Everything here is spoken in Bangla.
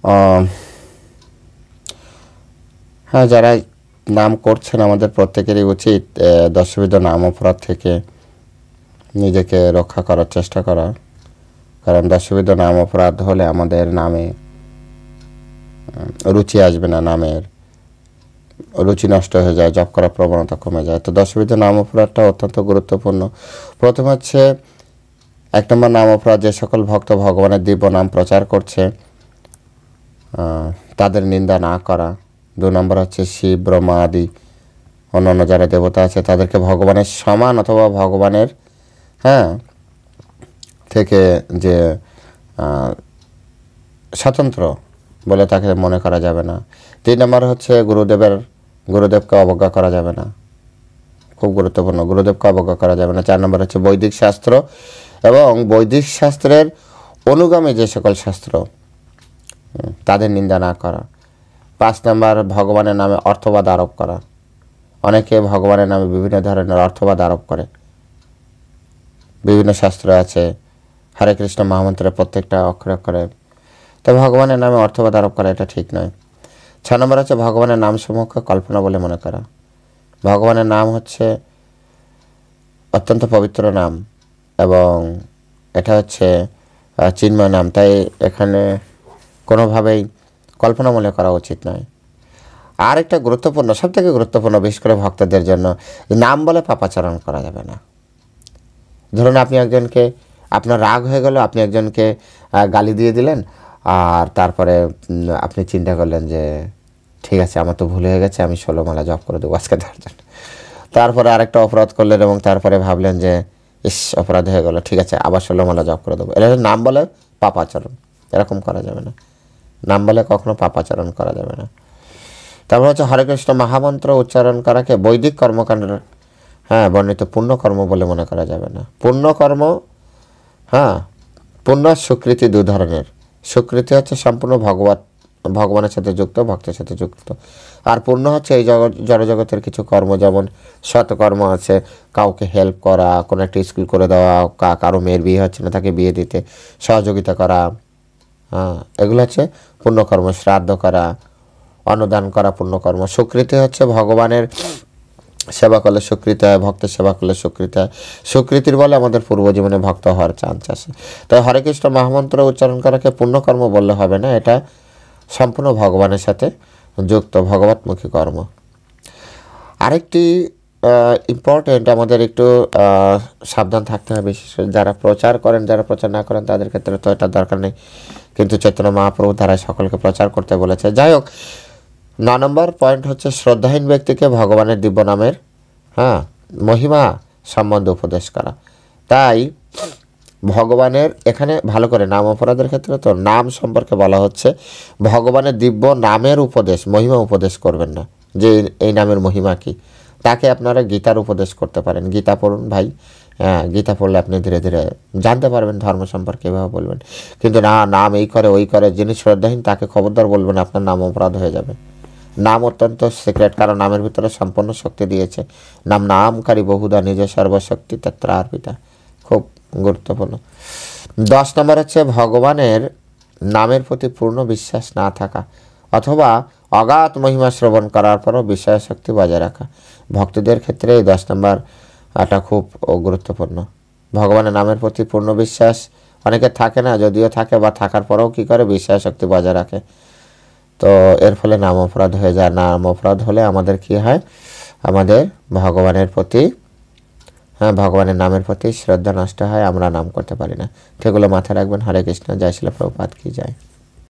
আহ, হ্যাঁ, যারা নাম করছেন আমাদের প্রত্যেকেরই উচিত দশবিধ নাম অপরাধ থেকে নিজেকে রক্ষা করার চেষ্টা করা। কারণ দশবিধ নাম অপরাধ হলে আমাদের নামে রুচি আসবে না, নামের রুচি নষ্ট হয়ে যায়, জপ করার প্রবণতা কমে যায়। তো দশবিধ নাম অপরাধটা অত্যন্ত গুরুত্বপূর্ণ। প্রথম হচ্ছে 1 নম্বর নাম অপরাধ, যে সকল ভক্ত ভগবানের দিব্য নাম প্রচার করছে তাদের নিন্দা না করা। 2 নম্বর হচ্ছে শিব, ব্রহ্মা আদি অন্যান্য যারা দেবতা আছে তাদেরকে ভগবানের সমান অথবা ভগবানের থেকে যে স্বতন্ত্র বলে তাকে মনে করা যাবে না। 3 নম্বর হচ্ছে গুরুদেবকে অবজ্ঞা করা যাবে না, খুব গুরুত্বপূর্ণ, গুরুদেবকে অবজ্ঞা করা যাবে না। 4 নম্বর হচ্ছে বৈদিক শাস্ত্র এবং বৈদিক শাস্ত্রের অনুগামী যে সকল শাস্ত্র তাদের নিন্দা না করা। 5 নম্বর ভগবানের নামে অর্থবাদ আরোপ করা। অনেকে ভগবানের নামে বিভিন্ন ধরনের অর্থবাদ আরোপ করে। বিভিন্ন শাস্ত্র আছে, হরে কৃষ্ণ মহামন্ত্রের প্রত্যেকটা অক্ষরে অক্ষরে, তো ভগবানের নামে অর্থবাদ আরোপ করা এটা ঠিক নয়। 6 নম্বর হচ্ছে ভগবানের নাম সমূহকে কল্পনা বলে মনে করা। ভগবানের নাম হচ্ছে অত্যন্ত পবিত্র নাম এবং এটা হচ্ছে চিন্ময় নাম, তাই এখানে কোনোভাবেই কল্পনা মনে করা উচিত নয়। আর একটা গুরুত্বপূর্ণ, সবথেকে গুরুত্বপূর্ণ বিশেষ করে ভক্তদের জন্য, নাম বলে পাপাচরণ করা যাবে না। ধরুন আপনি একজনকে, আপনার রাগ হয়ে গেল, আপনি একজনকে গালি দিয়ে দিলেন, আর তারপরে আপনি চিন্তা করলেন যে ঠিক আছে আমার তো ভুল হয়ে গেছে, আমি 16 মালা জপ করে দেবো আজকে তার জন্য। তারপরে আরেকটা অপরাধ করলেন এবং তারপরে ভাবলেন যে অপরাধ হয়ে গেল, ঠিক আছে আবার 16 মালা জপ করে দেবো। এটা নাম বলে পাপাচরণ, এরকম করা যাবে না। নাম বলে কখনো পাপাচরণ করা যাবে না। তারপর হচ্ছে হরে কৃষ্ণ মহামন্ত্র উচ্চারণ করাকে বৈদিক কর্মকাণ্ডের বর্ণিত পুণ্যকর্ম বলে মনে করা যাবে না। পুণ্যকর্ম, পুণ্য স্বীকৃতি 2 ধরনের। স্বীকৃতি হচ্ছে সম্পূর্ণ ভগবানের সাথে যুক্ত, ভক্তের সাথে যুক্ত। আর পুণ্য হচ্ছে এই জড়জগতের কিছু কর্ম, যেমন সৎকর্ম আছে, কাউকে হেল্প করা, কোনো একটা স্কুল করে দেওয়া, কারো মেয়ের বিয়ে হচ্ছে না তাকে বিয়ে দিতে সহযোগিতা করা, এগুলো হচ্ছে পুণ্যকর্ম। শ্রাদ্ধ করা, অনুদান করা পুণ্যকর্ম। স্বীকৃতি হচ্ছে ভগবানের সেবা করলে স্বীকৃতি হয়, ভক্তের সেবা করলে স্বীকৃতি হয়। স্বীকৃতির বলে আমাদের পূর্বজীবনে ভক্ত হওয়ার চান্স আছে। তাই হরে কৃষ্ণ মহামন্ত্র উচ্চারণ করাকে পুণ্যকর্ম বললে হবে না, এটা সম্পূর্ণ ভগবানের সাথে যুক্ত ভগবতমুখী কর্ম। আরেকটি ইম্পর্টেন্ট, আমাদের একটু সাবধান থাকতে হবে, বিশেষ করে যারা প্রচার করেন, যারা প্রচার না করেন তাদের ক্ষেত্রে তো এটা দরকার নেই, কিন্তু চৈতন্য মহাপ্রভু ধারায় সকলকে প্রচার করতে বলেছে। যাই হোক, 9 নম্বর পয়েন্ট হচ্ছে শ্রদ্ধাহীন ব্যক্তিকে ভগবানের দিব্য নামের মহিমা সম্বন্ধে উপদেশ করা। তাই ভগবানের এখানে ভালো করে, নাম অপরাধের ক্ষেত্রে তো নাম সম্পর্কে বলা হচ্ছে, ভগবানের দিব্য নামের উপদেশ, মহিমা উপদেশ করবেন না, যে এই নামের মহিমা কি। তাকে আপনারা গীতার উপদেশ করতে পারেন, গীতা পড়ুন ভাই, গীতা পড়লে আপনি ধীরে ধীরে জানতে পারবেন ধর্ম সম্পর্কে, এভাবে বলবেন। কিন্তু না, নাম এই করে ওই করে, যিনি শ্রদ্ধাহীন তাকে খবরদার বলবেন, আপনার নাম অপরাধ হয়ে যাবে। নাম অত্যন্ত সিক্রেট, কারণ নামের ভিতরে সম্পূর্ণ শক্তি দিয়েছে। নামকারী বহুধা নিজ সর্বশক্তি তত্র অর্পিতা, খুব গুরুত্বপূর্ণ। 10 নম্বর হচ্ছে ভগবানের নামের প্রতি পূর্ণ বিশ্বাস না থাকা অথবা অগাধ মহিমা শ্রবণ করার পরও বিষয় শক্তি বজায় রাখা। ভক্তদের ক্ষেত্রে এই 10 নম্বরটা খুব গুরুত্বপূর্ণ। ভগবানের নামের প্রতি পূর্ণ বিশ্বাস অনেকের থাকে না, যদিও থাকে বা থাকার পরেও কী করে, বিষয় শক্তি বজায় রাখে। তো এর ফলে নাম অপরাধ হয়ে যায়। নাম অপরাধ হলে আমাদের কি হয়, আমাদের ভগবানের প্রতি, ভগবানের নামের প্রতি শ্রদ্ধা নষ্ট হয়, আমরা নাম করতে পারি না। সেগুলো মাথায় রাখবেন। হরে কৃষ্ণ। জয় শ্রীল প্রভুপাদ কি জয়।